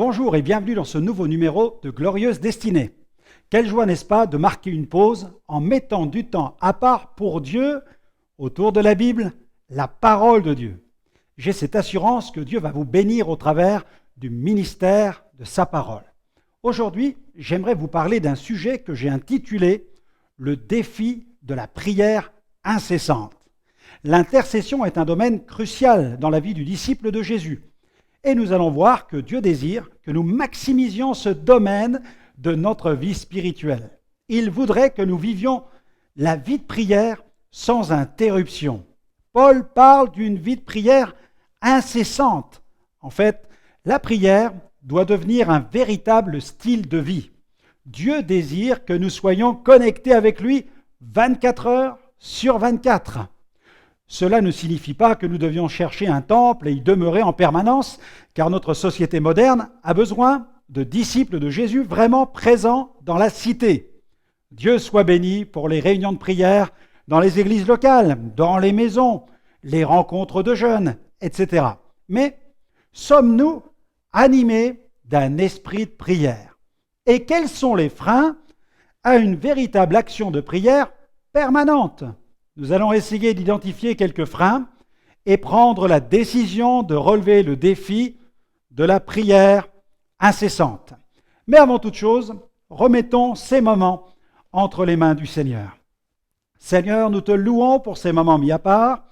Bonjour et bienvenue dans ce nouveau numéro de Glorieuse Destinée. Quelle joie, n'est-ce pas, de marquer une pause en mettant du temps à part pour Dieu, autour de la Bible, la parole de Dieu. J'ai cette assurance que Dieu va vous bénir au travers du ministère de sa parole. Aujourd'hui, j'aimerais vous parler d'un sujet que j'ai intitulé « Le défi de la prière incessante ». L'intercession est un domaine crucial dans la vie du disciple de Jésus. Et nous allons voir que Dieu désire que nous maximisions ce domaine de notre vie spirituelle. Il voudrait que nous vivions la vie de prière sans interruption. Paul parle d'une vie de prière incessante. En fait, la prière doit devenir un véritable style de vie. Dieu désire que nous soyons connectés avec lui 24 heures sur 24. Cela ne signifie pas que nous devions chercher un temple et y demeurer en permanence, car notre société moderne a besoin de disciples de Jésus vraiment présents dans la cité. Dieu soit béni pour les réunions de prière dans les églises locales, dans les maisons, les rencontres de jeunes, etc. Mais sommes-nous animés d'un esprit de prière? Et quels sont les freins à une véritable action de prière permanente? Nous allons essayer d'identifier quelques freins et prendre la décision de relever le défi de la prière incessante. Mais avant toute chose, remettons ces moments entre les mains du Seigneur. Seigneur, nous te louons pour ces moments mis à part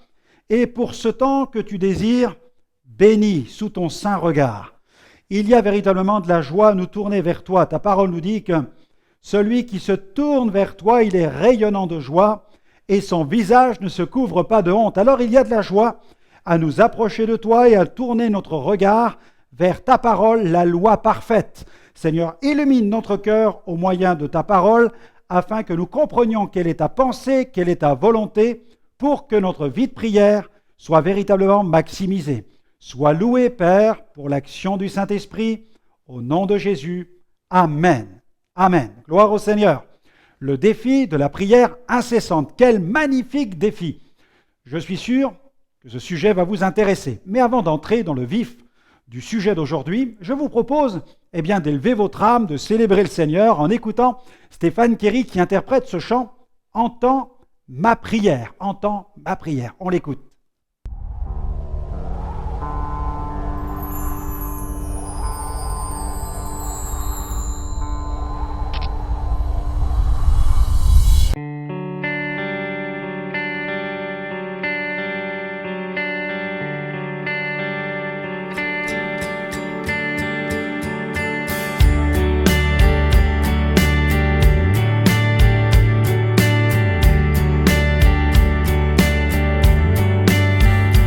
et pour ce temps que tu désires béni sous ton saint regard. Il y a véritablement de la joie à nous tourner vers toi. Ta parole nous dit que celui qui se tourne vers toi, il est rayonnant de joie et son visage ne se couvre pas de honte. Alors il y a de la joie à nous approcher de toi et à tourner notre regard vers ta parole, la loi parfaite. Seigneur, illumine notre cœur au moyen de ta parole, afin que nous comprenions quelle est ta pensée, quelle est ta volonté, pour que notre vie de prière soit véritablement maximisée. Sois loué, Père, pour l'action du Saint-Esprit, au nom de Jésus. Amen. Amen. Gloire au Seigneur. Le défi de la prière incessante. Quel magnifique défi! Je suis sûr que ce sujet va vous intéresser. Mais avant d'entrer dans le vif du sujet d'aujourd'hui, je vous propose d'élever votre âme, de célébrer le Seigneur en écoutant Stéphane Kerry qui interprète ce chant « Entends ma prière ». Entends ma prière. On l'écoute.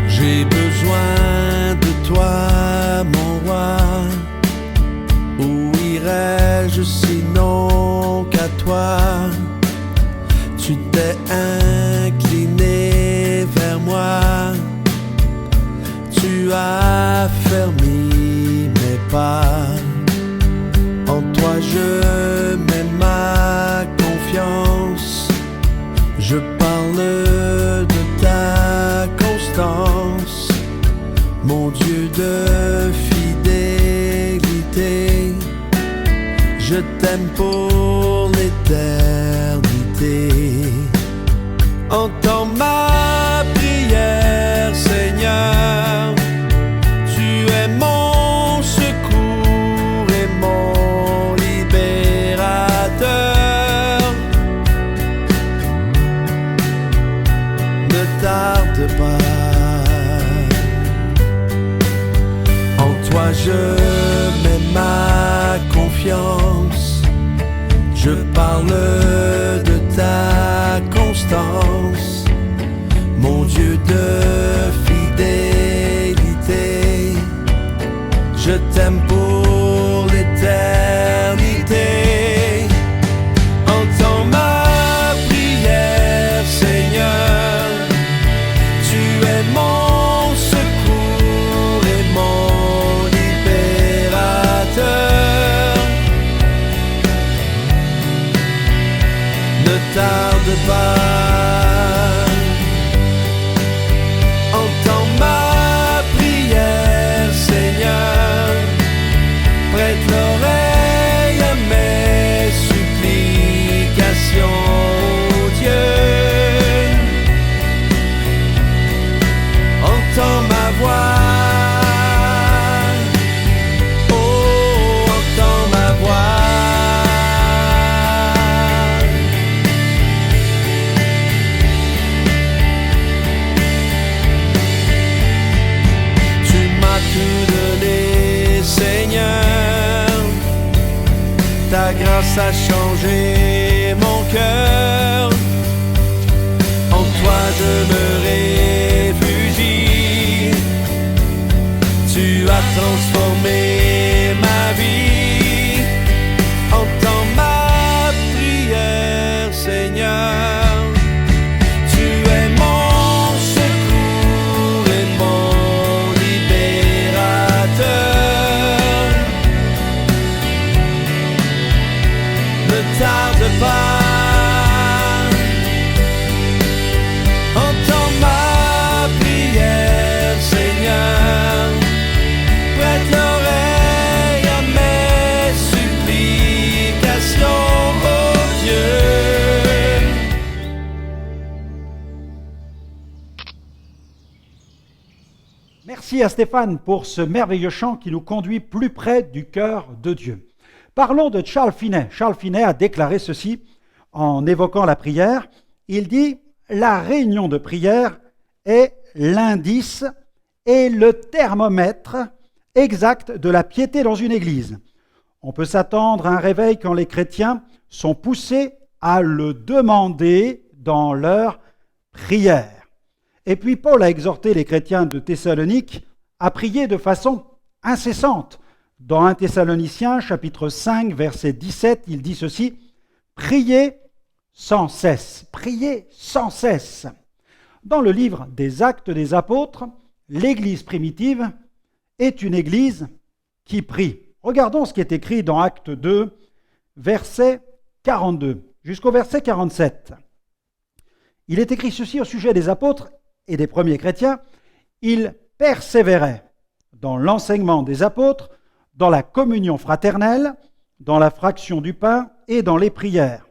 J'ai besoin de toi, mon roi. Où irais-je sinon qu'à toi? Tu t'es incliné vers moi. Tu as fermé mes pas. En toi je mets ma confiance. Je parle de ta constance, mon Dieu de fidélité. Je t'aime pour l'éternité. Entends ma prière, Seigneur. Tu es mon secours et mon libérateur. Ne tarde pas. En toi je mets ma confiance. Je parle de ta constance, mon Dieu de fidélité. Je t'aime pour l'éternité. Entends ma prière, Seigneur. Tu es mon secours et mon libérateur. Ne tarde pas. Entends ma prière, Seigneur. Ta grâce a changé mon cœur. En toi je me réfugie. Tu as transformé ma vie. Entends ma prière, Seigneur. Tu es mon secours et mon libérateur. Ne tarde pas. Entends ma prière, Seigneur. Prête l'oreille à mes supplications, oh Dieu. Merci à Stéphane pour ce merveilleux chant qui nous conduit plus près du cœur de Dieu. Parlons de Charles Finney. Charles Finney a déclaré ceci en évoquant la prière. Il dit « La réunion de prière est l'indice et le thermomètre exact de la piété dans une église. On peut s'attendre à un réveil quand les chrétiens sont poussés à le demander dans leur prière. » Et puis Paul a exhorté les chrétiens de Thessalonique à prier de façon incessante. Dans 1 Thessaloniciens, chapitre 5, verset 17, il dit ceci, « Priez sans cesse. » Priez sans cesse. Dans le livre des Actes des Apôtres, l'Église primitive est une Église qui prie. Regardons ce qui est écrit dans Actes 2, verset 42, jusqu'au verset 47. Il est écrit ceci au sujet des apôtres et des premiers chrétiens. Ils persévéraient dans l'enseignement des apôtres, dans la communion fraternelle, dans la fraction du pain et dans les prières.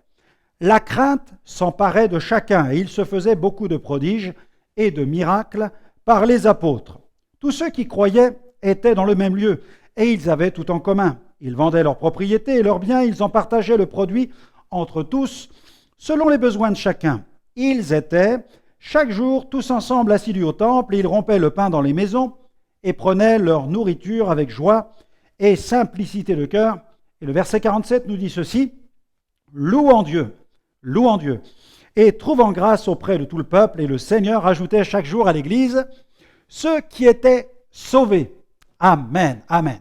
La crainte s'emparait de chacun et il se faisait beaucoup de prodiges et de miracles par les apôtres. Tous ceux qui croyaient étaient dans le même lieu et ils avaient tout en commun. Ils vendaient leurs propriétés et leurs biens, ils en partageaient le produit entre tous selon les besoins de chacun. Ils étaient chaque jour tous ensemble assidus au temple et ils rompaient le pain dans les maisons et prenaient leur nourriture avec joie et simplicité de cœur. Et le verset 47 nous dit ceci, « Louant Dieu, et trouvant grâce auprès de tout le peuple, et le Seigneur ajoutait chaque jour à l'Église ceux qui étaient sauvés. » Amen, amen.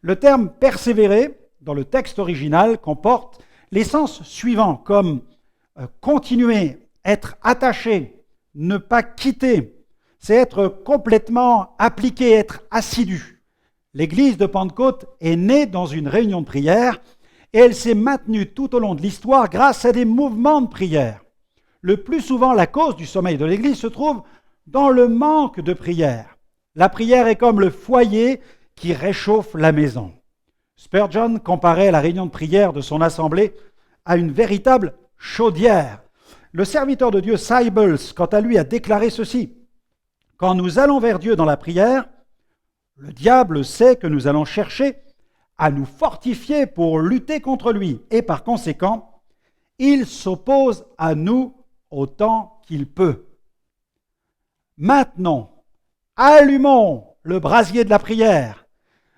Le terme « persévérer » dans le texte original comporte les sens suivants, comme continuer, être attaché, ne pas quitter. C'est être complètement appliqué, être assidu. L'Église de Pentecôte est née dans une réunion de prière et elle s'est maintenue tout au long de l'histoire grâce à des mouvements de prière. Le plus souvent, la cause du sommeil de l'Église se trouve dans le manque de prière. La prière est comme le foyer qui réchauffe la maison. Spurgeon comparait la réunion de prière de son assemblée à une véritable chaudière. Le serviteur de Dieu Sybels, quant à lui, a déclaré ceci. « Quand nous allons vers Dieu dans la prière, le diable sait que nous allons chercher à nous fortifier pour lutter contre lui et par conséquent, il s'oppose à nous autant qu'il peut. Maintenant, allumons le brasier de la prière.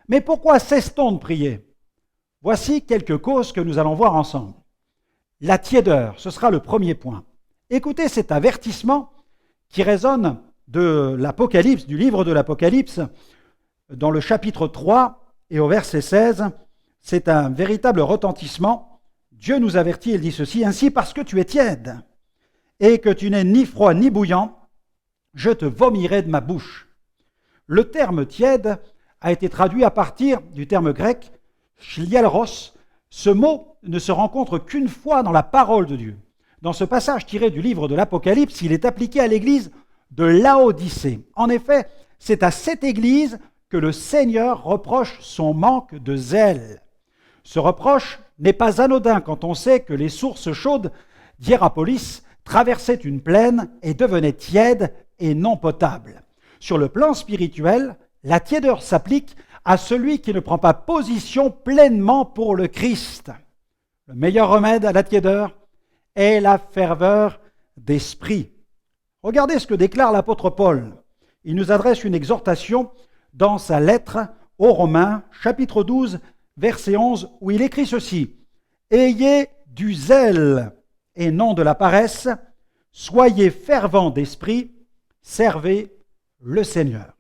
Mais pourquoi cesse-t-on de prier? Voici quelques causes que nous allons voir ensemble. La tiédeur, ce sera le premier point. Écoutez cet avertissement qui résonne de l'Apocalypse, du livre de l'Apocalypse, dans le chapitre 3 et au verset 16. C'est un véritable retentissement. Dieu nous avertit, il dit ceci, « Ainsi parce que tu es tiède et que tu n'es ni froid ni bouillant, je te vomirai de ma bouche. » Le terme tiède a été traduit à partir du terme grec « chlialros ». Ce mot ne se rencontre qu'une fois dans la parole de Dieu. Dans ce passage tiré du livre de l'Apocalypse, il est appliqué à l'église de Laodicée. En effet, c'est à cette église que le Seigneur reproche son manque de zèle. Ce reproche n'est pas anodin quand on sait que les sources chaudes d'Hiérapolis traversaient une plaine et devenaient tièdes et non potables. Sur le plan spirituel, la tiédeur s'applique à celui qui ne prend pas position pleinement pour le Christ. Le meilleur remède à la tiédeur est la ferveur d'esprit. Regardez ce que déclare l'apôtre Paul. Il nous adresse une exhortation dans sa lettre aux Romains, chapitre 12, verset 11, où il écrit ceci. ayez du zèle et non de la paresse, soyez fervents d'esprit, servez le Seigneur.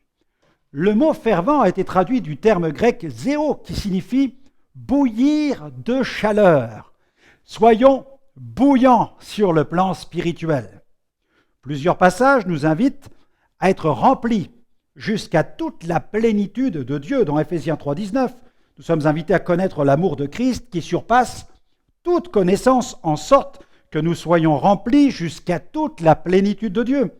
Le mot fervent a été traduit du terme grec zéo, qui signifie bouillir de chaleur. Soyons bouillants sur le plan spirituel. Plusieurs passages nous invitent à être remplis jusqu'à toute la plénitude de Dieu. Dans Ephésiens 3,19, nous sommes invités à connaître l'amour de Christ qui surpasse toute connaissance, en sorte que nous soyons remplis jusqu'à toute la plénitude de Dieu.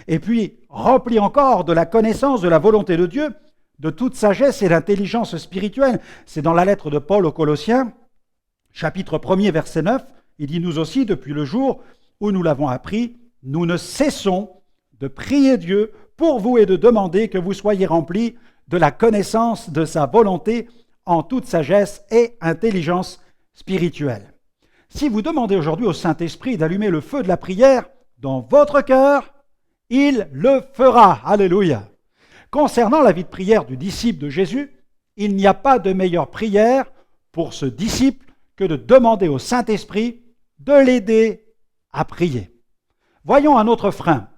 Et puis, remplis encore de la connaissance de la volonté de Dieu, de toute sagesse et d'intelligence spirituelle. C'est dans la lettre de Paul aux Colossiens, chapitre 1er, verset 9, il dit « Nous aussi, depuis le jour où nous l'avons appris, nous ne cessons de prier Dieu pour vous et de demander que vous soyez remplis de la connaissance de sa volonté en toute sagesse et intelligence spirituelle. » Si vous demandez aujourd'hui au Saint-Esprit d'allumer le feu de la prière dans votre cœur, il le fera. Alléluia. Concernant la vie de prière du disciple de Jésus, il n'y a pas de meilleure prière pour ce disciple que de demander au Saint-Esprit de l'aider à prier. Voyons un autre frein.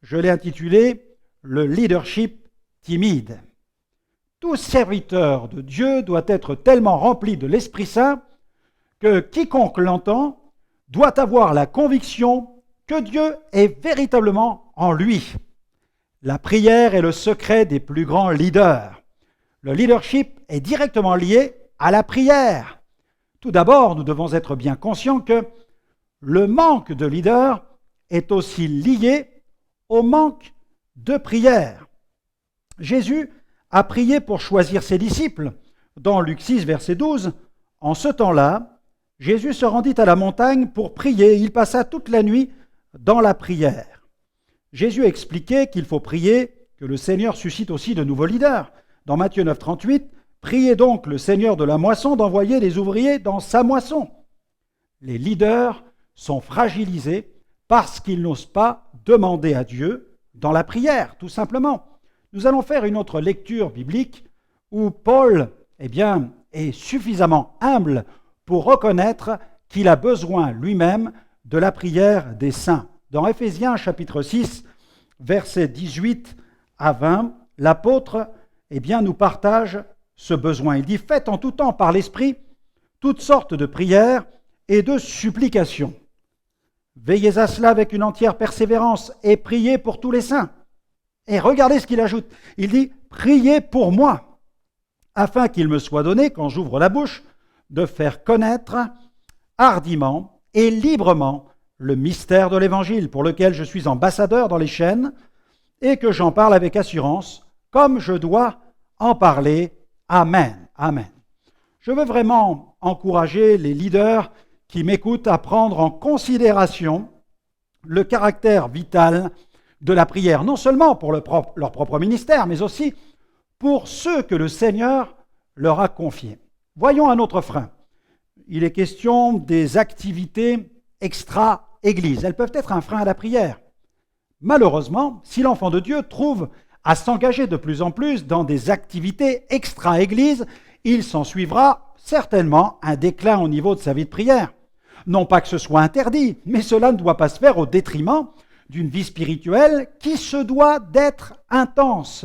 Je l'ai intitulé « Le leadership timide ». Tout serviteur de Dieu doit être tellement rempli de l'Esprit Saint que quiconque l'entend doit avoir la conviction que Dieu est véritablement en lui. La prière est le secret des plus grands leaders. Le leadership est directement lié à la prière. Tout d'abord, nous devons être bien conscients que le manque de leader est aussi lié au manque de prière. Jésus a prié pour choisir ses disciples. Dans Luc 6, verset 12, « En ce temps-là, Jésus se rendit à la montagne pour prier. Il passa toute la nuit dans la prière. » Jésus a expliqué qu'il faut prier, que le Seigneur suscite aussi de nouveaux leaders. Dans Matthieu 9, 38, « Priez donc le Seigneur de la moisson d'envoyer des ouvriers dans sa moisson. » Les leaders sont fragilisés parce qu'ils n'osent pas demander à Dieu dans la prière, tout simplement. Nous allons faire une autre lecture biblique où Paul est suffisamment humble pour reconnaître qu'il a besoin lui-même de la prière des saints. Dans Ephésiens chapitre 6, versets 18 à 20, l'apôtre nous partage ce besoin. Il dit « Faites en tout temps par l'Esprit toutes sortes de prières et de supplications. Veillez à cela avec une entière persévérance et priez pour tous les saints. » Et regardez ce qu'il ajoute. Il dit « Priez pour moi, afin qu'il me soit donné, quand j'ouvre la bouche, de faire connaître hardiment et librement le mystère de l'Évangile, pour lequel je suis ambassadeur dans les chaînes, et que j'en parle avec assurance, comme je dois en parler. Amen. Amen. » Je veux vraiment encourager les leaders qui m'écoutent à prendre en considération le caractère vital de la prière, non seulement pour leur propre ministère, mais aussi pour ceux que le Seigneur leur a confiés. Voyons un autre frein. Il est question des activités extra-église. Elles peuvent être un frein à la prière. Malheureusement, si l'enfant de Dieu trouve à s'engager de plus en plus dans des activités extra-église, il s'en suivra certainement un déclin au niveau de sa vie de prière. Non pas que ce soit interdit, mais cela ne doit pas se faire au détriment d'une vie spirituelle qui se doit d'être intense.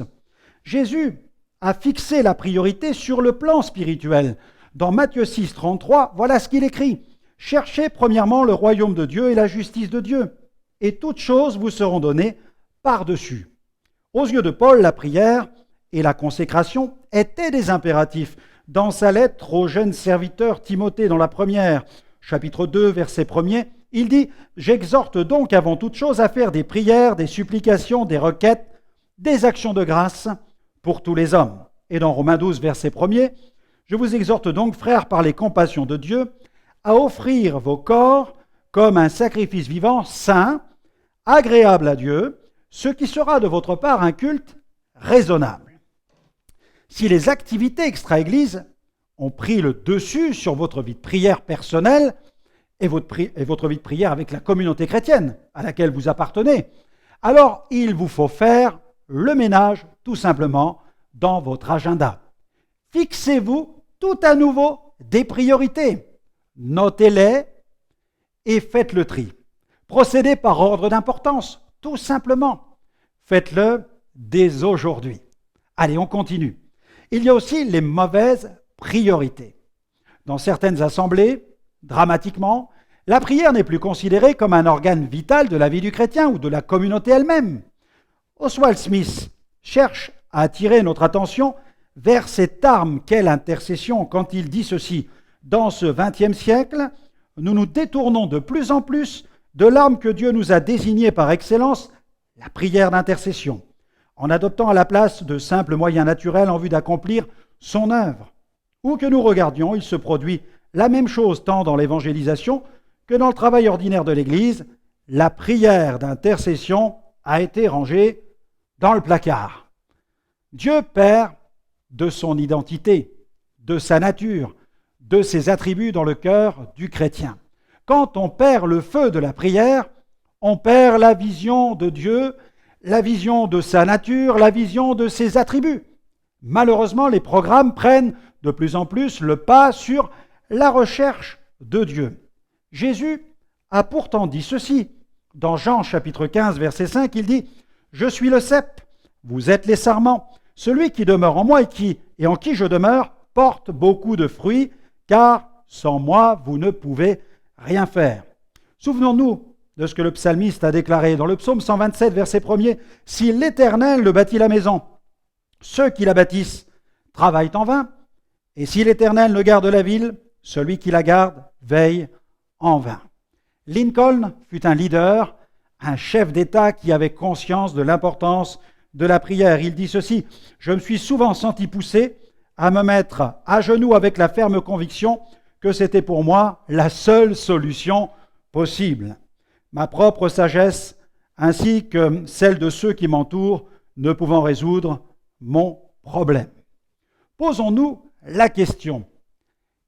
Jésus a fixé la priorité sur le plan spirituel. Dans Matthieu 6, 33, voilà ce qu'il écrit. « Cherchez premièrement le royaume de Dieu et la justice de Dieu, et toutes choses vous seront données par-dessus. » Aux yeux de Paul, la prière et la consécration étaient des impératifs. Dans sa lettre au jeune serviteur Timothée, dans la première, chapitre 2, verset 1er, il dit « J'exhorte donc avant toute chose à faire des prières, des supplications, des requêtes, des actions de grâce pour tous les hommes. » Et dans Romains 12, verset 1er, « Je vous exhorte donc, frères, par les compassions de Dieu, à offrir vos corps comme un sacrifice vivant, saint, agréable à Dieu, ce qui sera de votre part un culte raisonnable. » Si les activités extra-église ont pris le dessus sur votre vie de prière personnelle et votre vie de prière avec la communauté chrétienne à laquelle vous appartenez, alors il vous faut faire le ménage tout simplement dans votre agenda. Fixez-vous tout à nouveau des priorités. notez-les et faites le tri. Procédez par ordre d'importance, tout simplement. Faites-le dès aujourd'hui. Allez, on continue. Il y a aussi les mauvaises priorités. Dans certaines assemblées, dramatiquement, la prière n'est plus considérée comme un organe vital de la vie du chrétien ou de la communauté elle-même. Oswald Smith cherche à attirer notre attention vers cette arme qu'est l'intercession quand il dit ceci. Dans ce XXe siècle, nous nous détournons de plus en plus de l'arme que Dieu nous a désignée par excellence, la prière d'intercession, en adoptant à la place de simples moyens naturels en vue d'accomplir son œuvre. Où que nous regardions, il se produit la même chose tant dans l'évangélisation que dans le travail ordinaire de l'Église. La prière d'intercession a été rangée dans le placard. Dieu perd de son identité, de sa nature, de ses attributs dans le cœur du chrétien. Quand on perd le feu de la prière, on perd la vision de Dieu, la vision de sa nature, la vision de ses attributs. Malheureusement, les programmes prennent de plus en plus le pas sur la recherche de Dieu. Jésus a pourtant dit ceci. Dans Jean chapitre 15, verset 5, il dit « Je suis le cep, vous êtes les sarments. Celui qui demeure en moi et en qui je demeure porte beaucoup de fruits, car sans moi, vous ne pouvez rien faire. » Souvenons-nous de ce que le psalmiste a déclaré dans le psaume 127, verset 1er. « Si l'Éternel ne bâtit la maison, ceux qui la bâtissent travaillent en vain, et si l'Éternel ne garde la ville, celui qui la garde veille en vain. » Lincoln fut un leader, un chef d'État qui avait conscience de l'importance de la prière. Il dit ceci, « Je me suis souvent senti poussé à me mettre à genoux avec la ferme conviction que c'était pour moi la seule solution possible. Ma propre sagesse, ainsi que celle de ceux qui m'entourent, ne pouvant résoudre mon problème. » Posons-nous la question,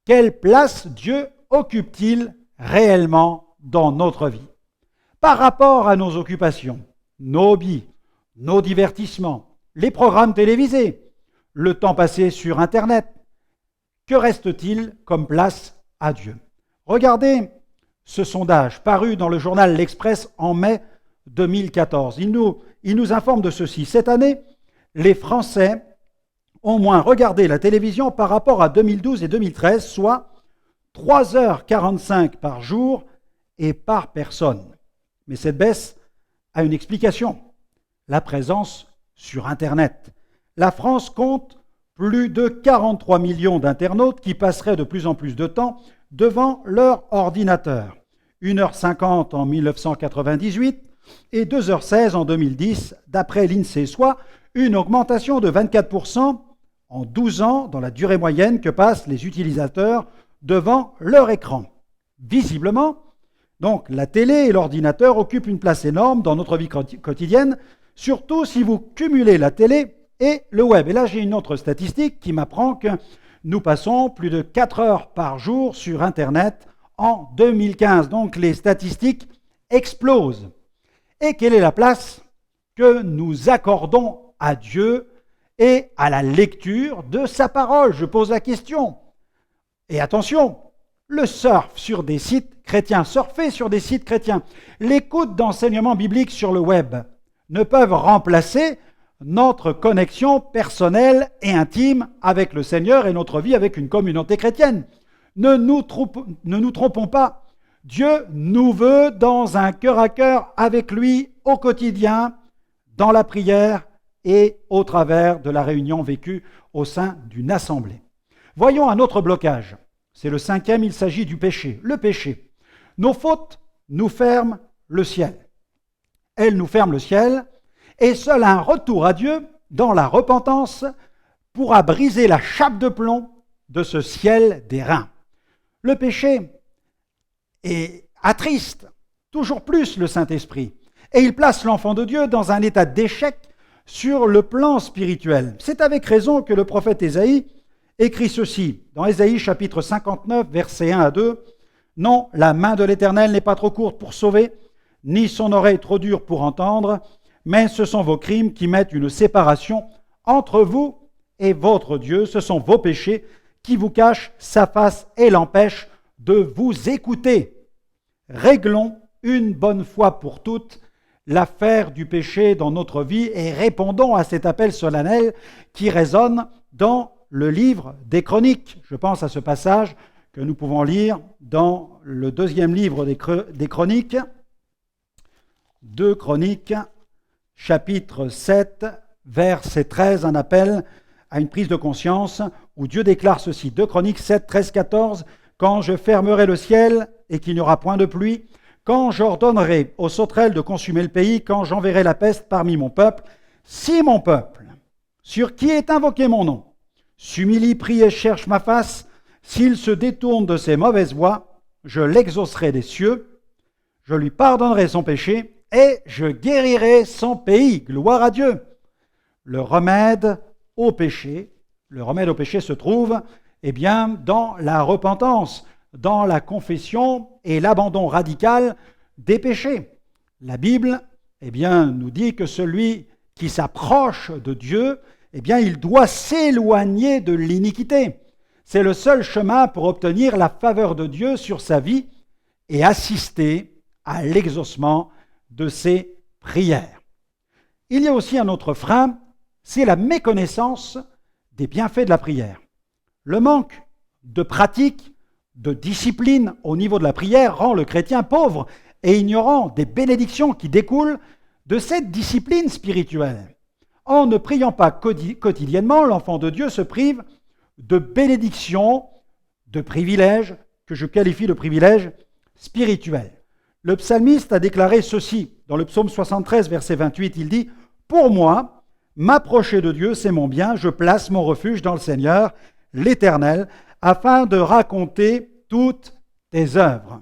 quelle place Dieu occupe-t-il réellement dans notre vie? Par rapport à nos occupations, nos hobbies, nos divertissements, les programmes télévisés, le temps passé sur Internet, que reste-t-il comme place à Dieu? Regardez ce sondage paru dans le journal L'Express en mai 2014. Il nous informe de ceci. Cette année, les Français ont moins regardé la télévision par rapport à 2012 et 2013, soit 3h45 par jour et par personne. Mais cette baisse a une explication, la présence sur Internet. La France compte plus de 43 millions d'internautes qui passeraient de plus en plus de temps devant leur ordinateur. 1h50 en 1998 et 2h16 en 2010, d'après l'INSEE, soit une augmentation de 24% en 12 ans dans la durée moyenne que passent les utilisateurs devant leur écran. Visiblement, donc la télé et l'ordinateur occupent une place énorme dans notre vie quotidienne, surtout si vous cumulez la télé et le web. Et là, j'ai une autre statistique qui m'apprend que nous passons plus de 4 heures par jour sur Internet en 2015. Donc les statistiques explosent. Et quelle est la place que nous accordons à Dieu et à la lecture de sa parole? Je pose la question. Et attention, le surf sur des sites chrétiens, surfer sur des sites chrétiens, l'écoute d'enseignements bibliques sur le web ne peuvent remplacer notre connexion personnelle et intime avec le Seigneur et notre vie avec une communauté chrétienne. Ne nous trompons pas. Dieu nous veut dans un cœur à cœur avec lui au quotidien, dans la prière et au travers de la réunion vécue au sein d'une assemblée. Voyons un autre blocage. C'est le 5e, il s'agit du péché. Le péché. Nos fautes nous ferment le ciel. Elles nous ferment le ciel et seul un retour à Dieu dans la repentance pourra briser la chape de plomb de ce ciel d'airain. Le péché attriste toujours plus le Saint-Esprit et il place l'enfant de Dieu dans un état d'échec sur le plan spirituel. C'est avec raison que le prophète Ésaïe écrit ceci, dans Ésaïe chapitre 59, versets 1 à 2. « Non, la main de l'Éternel n'est pas trop courte pour sauver, ni son oreille trop dure pour entendre, mais ce sont vos crimes qui mettent une séparation entre vous et votre Dieu. Ce sont vos péchés qui vous cachent sa face et l'empêchent de vous écouter. Réglons une bonne fois pour toutes l'affaire du péché dans notre vie et répondons à cet appel solennel qui résonne dans le livre des Chroniques. Je pense à ce passage que nous pouvons lire dans le deuxième livre des Chroniques, 2 Chroniques, chapitre 7, verset 13, un appel à une prise de conscience où Dieu déclare ceci, 2 Chroniques 7, 13, 14, « Quand je fermerai le ciel et qu'il n'y aura point de pluie, quand j'ordonnerai aux sauterelles de consumer le pays, quand j'enverrai la peste parmi mon peuple, si mon peuple, sur qui est invoqué mon nom, s'humilie, prie et cherche ma face, s'il se détourne de ses mauvaises voies, je l'exaucerai des cieux, je lui pardonnerai son péché et je guérirai son pays. » Gloire à Dieu. Le remède au péché se trouve dans la repentance, dans la confession et l'abandon radical des péchés. La Bible nous dit que celui qui s'approche de Dieu, il doit s'éloigner de l'iniquité. C'est le seul chemin pour obtenir la faveur de Dieu sur sa vie et assister à l'exaucement de ses prières. Il y a aussi un autre frein, c'est la méconnaissance des bienfaits de la prière. Le manque de pratique, de discipline au niveau de la prière rend le chrétien pauvre et ignorant des bénédictions qui découlent de cette discipline spirituelle. En ne priant pas quotidiennement, l'enfant de Dieu se prive de bénédictions, de privilèges, que je qualifie de privilèges spirituels. Le psalmiste a déclaré ceci dans le psaume 73, verset 28, il dit « Pour moi, m'approcher de Dieu, c'est mon bien, je place mon refuge dans le Seigneur, l'Éternel, afin de raconter toutes tes œuvres. »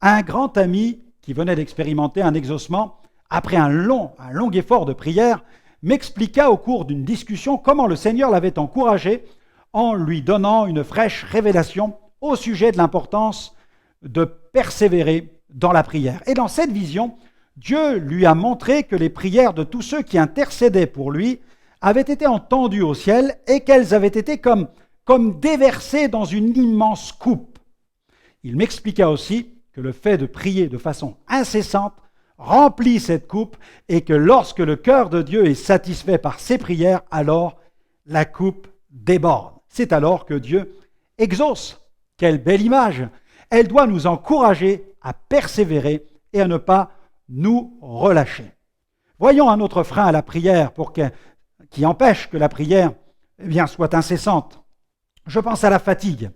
Un grand ami qui venait d'expérimenter un exaucement après un long effort de prière m'expliqua au cours d'une discussion comment le Seigneur l'avait encouragé en lui donnant une fraîche révélation au sujet de l'importance de persévérer dans la prière. Et dans cette vision, Dieu lui a montré que les prières de tous ceux qui intercédaient pour lui avaient été entendues au ciel et qu'elles avaient été comme déversées dans une immense coupe. Il m'expliqua aussi que le fait de prier de façon incessante remplit cette coupe et que lorsque le cœur de Dieu est satisfait par ses prières, alors la coupe déborde. C'est alors que Dieu exauce. Quelle belle image! Elle doit nous encourager à persévérer et à ne pas nous relâcher. Voyons un autre frein à la prière qui empêche que la prière soit incessante. Je pense à la fatigue.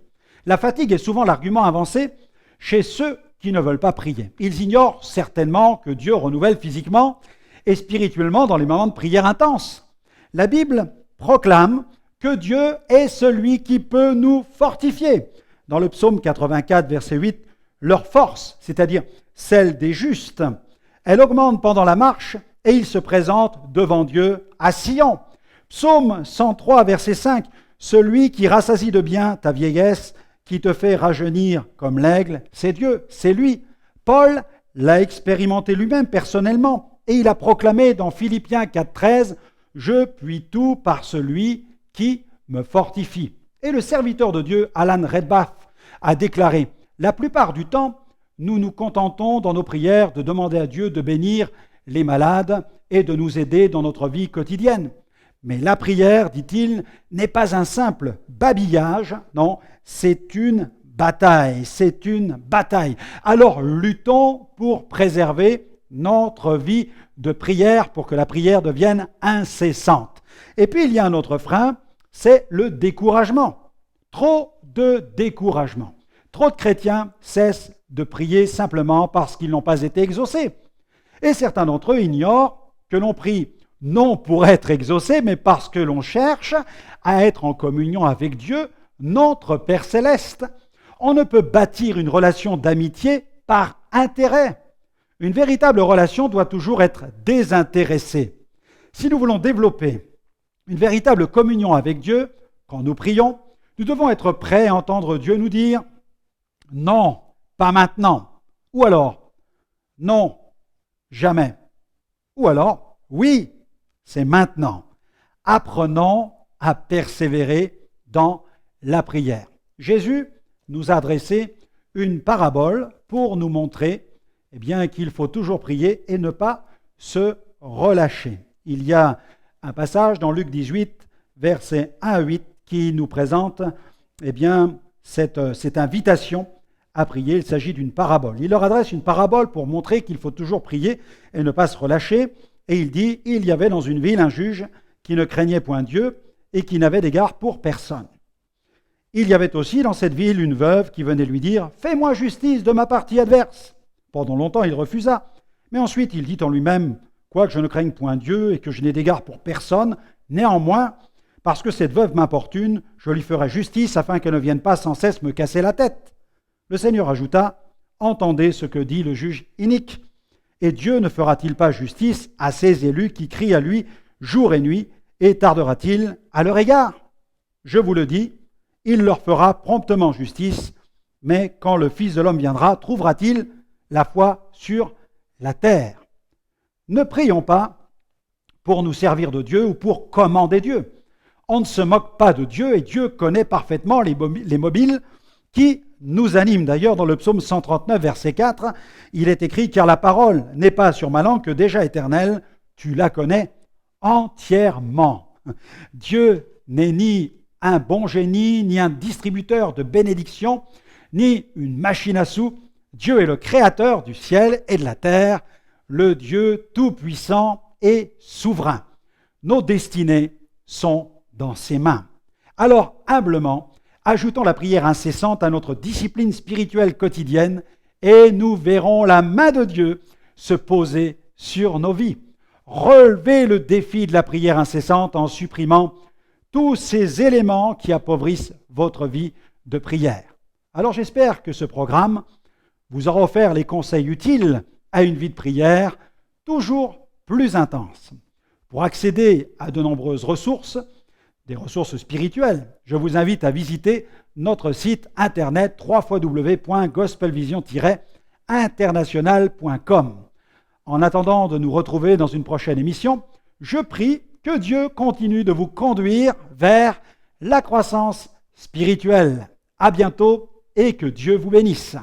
La fatigue est souvent l'argument avancé chez ceux qui ne veulent pas prier. Ils ignorent certainement que Dieu renouvelle physiquement et spirituellement dans les moments de prière intense. La Bible proclame que Dieu est celui qui peut nous fortifier. Dans le psaume 84, verset 8, leur force, c'est-à-dire celle des justes, elle augmente pendant la marche et ils se présentent devant Dieu à Sion. Psaume 103, verset 5, celui qui rassasie de bien ta vieillesse, qui te fait rajeunir comme l'aigle, c'est Dieu, c'est lui. Paul l'a expérimenté lui-même personnellement et il a proclamé dans Philippiens 4, 13, « Je puis tout par celui qui me fortifie ». Et le serviteur de Dieu, Alan Redbath, a déclaré « La plupart du temps, nous nous contentons dans nos prières de demander à Dieu de bénir les malades et de nous aider dans notre vie quotidienne. Mais la prière, dit-il, n'est pas un simple babillage, non, c'est une bataille, c'est une bataille. Alors luttons pour préserver notre vie de prière, pour que la prière devienne incessante. Et puis il y a un autre frein, c'est le découragement. Trop de découragement. Trop de chrétiens cessent de prier simplement parce qu'ils n'ont pas été exaucés. Et certains d'entre eux ignorent que l'on prie non pour être exaucé, mais parce que l'on cherche à être en communion avec Dieu, notre Père céleste. On ne peut bâtir une relation d'amitié par intérêt. Une véritable relation doit toujours être désintéressée. Si nous voulons développer une véritable communion avec Dieu, quand nous prions, nous devons être prêts à entendre Dieu nous dire « Non, pas maintenant » ou alors « Non, jamais » ou alors « Oui, c'est maintenant ». Apprenons à persévérer dans la prière. Jésus nous a dressé une parabole pour nous montrer qu'il faut toujours prier et ne pas se relâcher. Il y a un passage dans Luc 18, versets 1 à 8, qui nous présente cette invitation à prier. Il s'agit d'une parabole. Il leur adresse une parabole pour montrer qu'il faut toujours prier et ne pas se relâcher. Et il dit, il y avait dans une ville un juge qui ne craignait point Dieu et qui n'avait d'égard pour personne. Il y avait aussi dans cette ville une veuve qui venait lui dire « Fais-moi justice de ma partie adverse ». Pendant longtemps, il refusa. Mais ensuite, il dit en lui-même « Quoique je ne craigne point Dieu et que je n'ai d'égard pour personne, néanmoins, parce que cette veuve m'importune, je lui ferai justice afin qu'elle ne vienne pas sans cesse me casser la tête. » Le Seigneur ajouta « Entendez ce que dit le juge inique. Et Dieu ne fera-t-il pas justice à ses élus qui crient à lui jour et nuit, et tardera-t-il à leur égard? Je vous le dis, il leur fera promptement justice, mais quand le Fils de l'homme viendra, trouvera-t-il la foi sur la terre? Ne prions pas pour nous servir de Dieu ou pour commander Dieu. On ne se moque pas de Dieu et Dieu connaît parfaitement les mobiles qui nous animent. D'ailleurs, dans le psaume 139, verset 4, il est écrit « Car la parole n'est pas sur ma langue que déjà éternelle, tu la connais entièrement. » Dieu n'est ni un bon génie, ni un distributeur de bénédictions, ni une machine à sous. Dieu est le créateur du ciel et de la terre, le Dieu tout-puissant et souverain. Nos destinées sont dans ses mains. Alors, humblement, ajoutons la prière incessante à notre discipline spirituelle quotidienne et nous verrons la main de Dieu se poser sur nos vies. Relevez le défi de la prière incessante en supprimant tous ces éléments qui appauvrissent votre vie de prière. Alors j'espère que ce programme vous aura offert les conseils utiles à une vie de prière toujours plus intense. Pour accéder à de nombreuses ressources, des ressources spirituelles, je vous invite à visiter notre site internet www.gospelvision-international.com. En attendant de nous retrouver dans une prochaine émission, je prie que Dieu continue de vous conduire vers la croissance spirituelle. À bientôt et que Dieu vous bénisse.